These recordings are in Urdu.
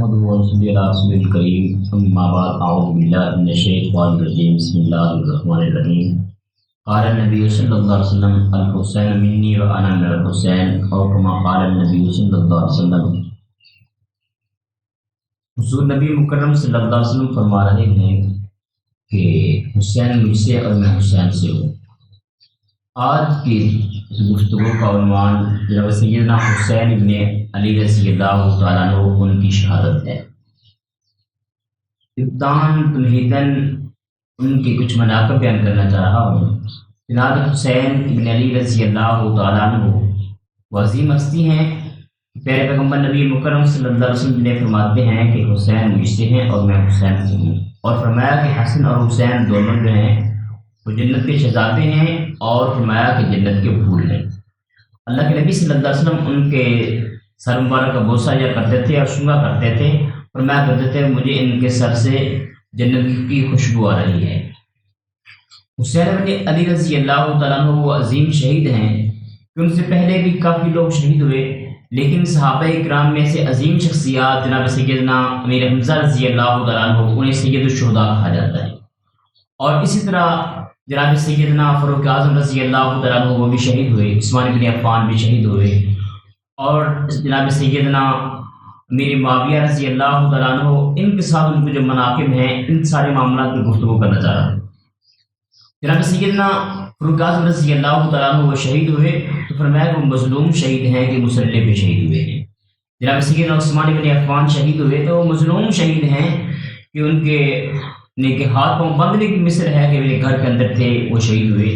نحمده ونصلي على رسول الكريم أما بعد أعوذ بالله من الشيطان الرجيم بسم الله الرحمن الرحيم قال النبي صلى الله عليه وسلم الحسين مني وأنا من الحسين أو كما قال النبي صلى الله عليه وسلم۔ حضور نبی مکرم صلی اللہ علیہ وسلم فرما رہے ہیں کہ حسین مجھ سے اور میں حسین سے ہوں۔ آج کی اس گفتگو کا عنوان جناب سیدنا حسین ابن علی رضی اللہ تعالیٰ عنہ ان کی شہادت ہے۔ ابتداً تمہیداً ان کے کچھ مناقب بیان کرنا چاہ رہا ہوں۔ جناب حسین ابن علی رضی اللہ تعالیٰ عنہ وہ عظیم ہستی ہیں۔ پیارے پیغمبر نبی مکرم صلی اللہ علیہ وسلم نے فرماتے ہیں کہ حسین مجھ سے ہیں اور میں حسین سے ہوں، اور فرمایا کہ حسن اور حسین دونوں جو ہیں وہ جنت کے شہزادے ہیں، اور فرمایا کہ جنت کے پھول ہیں۔ اللہ کے نبی صلی اللہ علیہ وسلم ان کے سر مبارک کا بوسہ یا کرتے تھے اور سنگا کرتے تھے، فرمایا کرتے تھے مجھے ان کے سر سے جنت کی خوشبو آ رہی ہے۔ حسین بن علی رضی اللہ تعالیٰ عنہ وہ عظیم شہید ہیں کہ ان سے پہلے بھی کافی لوگ شہید ہوئے، لیکن صحابہ کرام میں سے عظیم شخصیات جناب سیدنا امیر حمزہ رضی اللہ تعالیٰ عنہ انہیں سید الشہداء کہا جاتا ہے، اور اسی طرح جناب سیدنا فاروق اعظم رضی اللہ تعالیٰ عنہ وہ بھی شہید ہوئے، عثمان بن عفان بھی شہید ہوئے، اور جناب سیدنا امیر معاویہ رضی اللہ تعالیٰ عنہ ان کے ساتھ ان کے جو مناقب ہیں ان سارے معاملات پر گفتگو کرنا چاہ رہا ہوں۔ جناب سیدنا فاروق اعظم رضی اللہ تعالیٰ عنہ وہ شہید ہوئے تو فرمایا کہ وہ مظلوم شہید ہیں کہ مسلح پہ شہید ہوئے ہیں۔ جناب سیدنا عثمان بن عفان شہید ہوئے تو وہ مظلوم شہید ہیں کہ ان کے ہاتھ پاؤں بندنے کی مثل ہے کہ میرے گھر کے اندر تھے وہ شہید ہوئے۔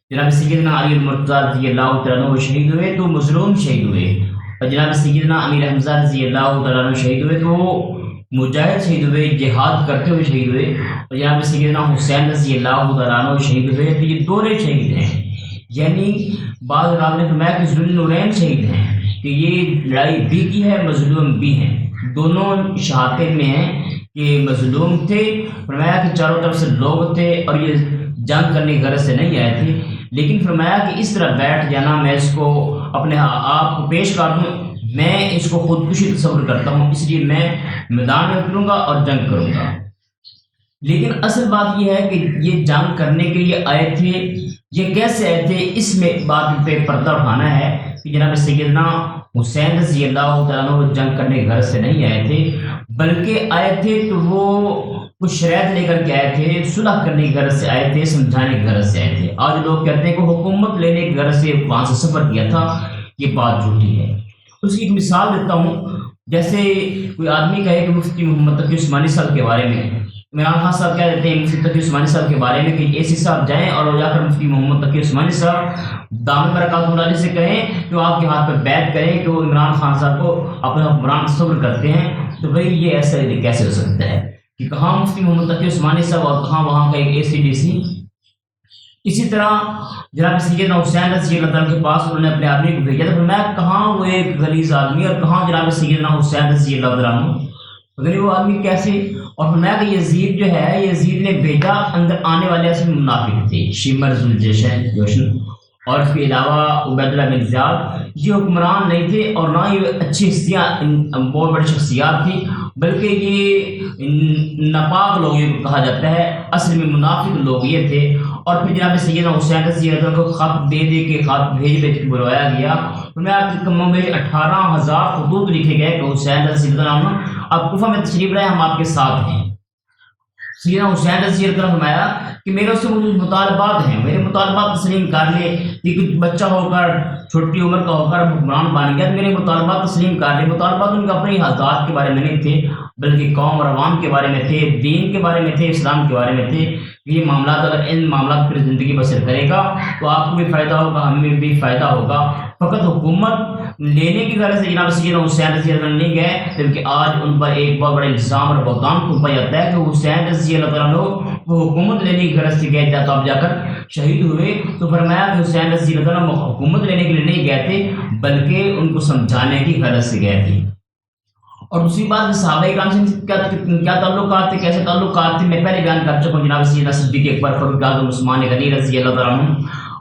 جناب سیدنا علی المرتضیٰ رضی اللہ تعالیٰ عنہ وہ شہید ہوئے تو مظلوم شہید ہوئے، اور جناب سیدنا امیر حمزہ رضی اللہ تعالیٰ عنہ شہید ہوئے تو وہ مجاہد شہید ہوئے، جہاد کرتے ہوئے شہید ہوئے، اور جناب سیدنا حسین رضی اللہ تعالیٰ عنہ شہید ہوئے تو یہ دورے شہید ہیں۔ یعنی بعض علماء نے فرمایا کہ ذو النورین شہید ہیں کہ یہ لڑائی بھی کی ہے، مظلوم بھی ہیں، دونوں شہادتیں میں ہیں کہ مظلوم تھے، فرمایا کہ چاروں طرف سے لوگ تھے اور یہ جنگ کرنے کی غرض سے نہیں آئے تھے، لیکن فرمایا کہ اس طرح بیٹھ جانا میں اس کو اپنے آپ کو پیش کر دوں، میں اس کو خودکشی تصور کرتا ہوں، اس لیے میں میدان میں اتروں گا اور جنگ کروں گا۔ لیکن اصل بات یہ ہے کہ یہ جنگ کرنے کے لیے آئے تھے، یہ کیسے آئے تھے، اس میں بات پہ پردہ اٹھانا ہے کہ جناب سیدنا حسین رضی اللہ تعالیٰ عنہ جنگ کرنے کی غرض سے نہیں آئے تھے، بلکہ آئے تھے تو وہ کچھ شرائط لے کر کے آئے تھے، صلح کرنے کی غرض سے آئے تھے، سمجھانے کی غرض سے آئے تھے۔ آج لوگ کہتے ہیں کہ حکومت لینے کی غرض سے وہاں سے سفر کیا تھا، یہ بات جھوٹی ہے۔ اس کی ایک مثال دیتا ہوں، جیسے کوئی آدمی کہے کہ مفتی محمد تقی عثمانی صاحب کے بارے میں، عمران خان صاحب کہہ دیتے ہیں مفتی تقی عثمانی صاحب کے بارے میں کہ ایسی صاحب جائیں اور وہ جا کر مفتی محمد تقی عثمانی صاحب دامن برکات اللہ علیہ سے کہیں کہ وہ آپ کے ہاتھ پہ بیعت کریں کہ وہ عمران خان صاحب کو اپنا حکمران تصور کرتے ہیں، تو بھائی یہ ایسا کیسے ہو سکتا ہے کہ کہاں مفتی محمد تقی عثمانی صاحب اور کہاں وہاں کا ایک ACDC۔ اسی طرح جناب سیدنا حسین رضی اللہ تعالیٰ کے پاس انہوں نے اپنے آدمی کو بھیجا تو فرمایا کہاں وہ ایک غلیظ آدمی اور کہاں جناب سیدنا حسین رضی اللہ تعالیٰ عنہ، مگر وہ آدمی کیسے، اور فرمایا کہ یزید جو ہے، یزید نے بھیجا، اندر آنے والے اصل منافق تھے، شمر ذوالجوشن، اور اس کے علاوہ عبید اللہ بن زیاد، یہ حکمران نہیں تھے اور نہ ہی اچھی ہستیاں بہت بڑی شخصیات تھی، بلکہ یہ ناپاک لوگ کہا جاتا ہے، اصل میں منافق لوگ یہ تھے۔ اور پھر جناب سیدنا حسین رضی اللہ عنہ کو خط دے کے خط بھیج کے بلوایا گیا، میں آپ کے کموں میں 18,000 خطوط لکھے گئے کہ حسین رضی اللہ عنہ آپ کوفہ میں تشریف لائیں، ہم آپ کے ساتھ ہیں۔ سیدنا حسین رضی اللہ عنہ فرمایا کہ میرے سے مطالبات ہیں، میرے مطالبات تسلیم کر لے، کہ بچہ ہو کر چھوٹی عمر کا ہو کر حکمران بن گیا، میرے مطالبات تسلیم کر لے۔ مطالبات ان کے اپنی ذات کے بارے میں نہیں تھے، بلکہ قوم اور عوام کے بارے میں تھے، دین کے بارے میں تھے، اسلام کے بارے میں تھے۔ یہ معاملات اگر ان معاملات پر زندگی بسر کرے گا تو آپ کو بھی فائدہ ہوگا، ہمیں بھی فائدہ ہوگا۔ فقط حکومت لینے کی غرض سے جناب سیدنا حسین رضی اللہ عنہ نہیں گئے، بلکہ آج ان پر ایک بہت بڑا الزام اور بہتان تھوپا جاتا ہے کہ حسین رضی اللہ عنہ وہ حکومت لینے کی غرض سے گئے تھے، اب جا کر شہید ہوئے۔ تو فرمایا کہ حسین رضی اللہ عنہ حکومت لینے کے لیے نہیں گئے تھے، بلکہ ان کو سمجھانے کی غرض سے گئے تھے۔ اور دوسری بات صحابہ کرام سے کیا تعلقات تھے، کیسے تعلقات تھے، میں پہلے بیان کر چکا ہوں۔ جناب سیدنا صدیق اکبر، فاروق اعظم، عثمان غنی رضی اللہ عنہ،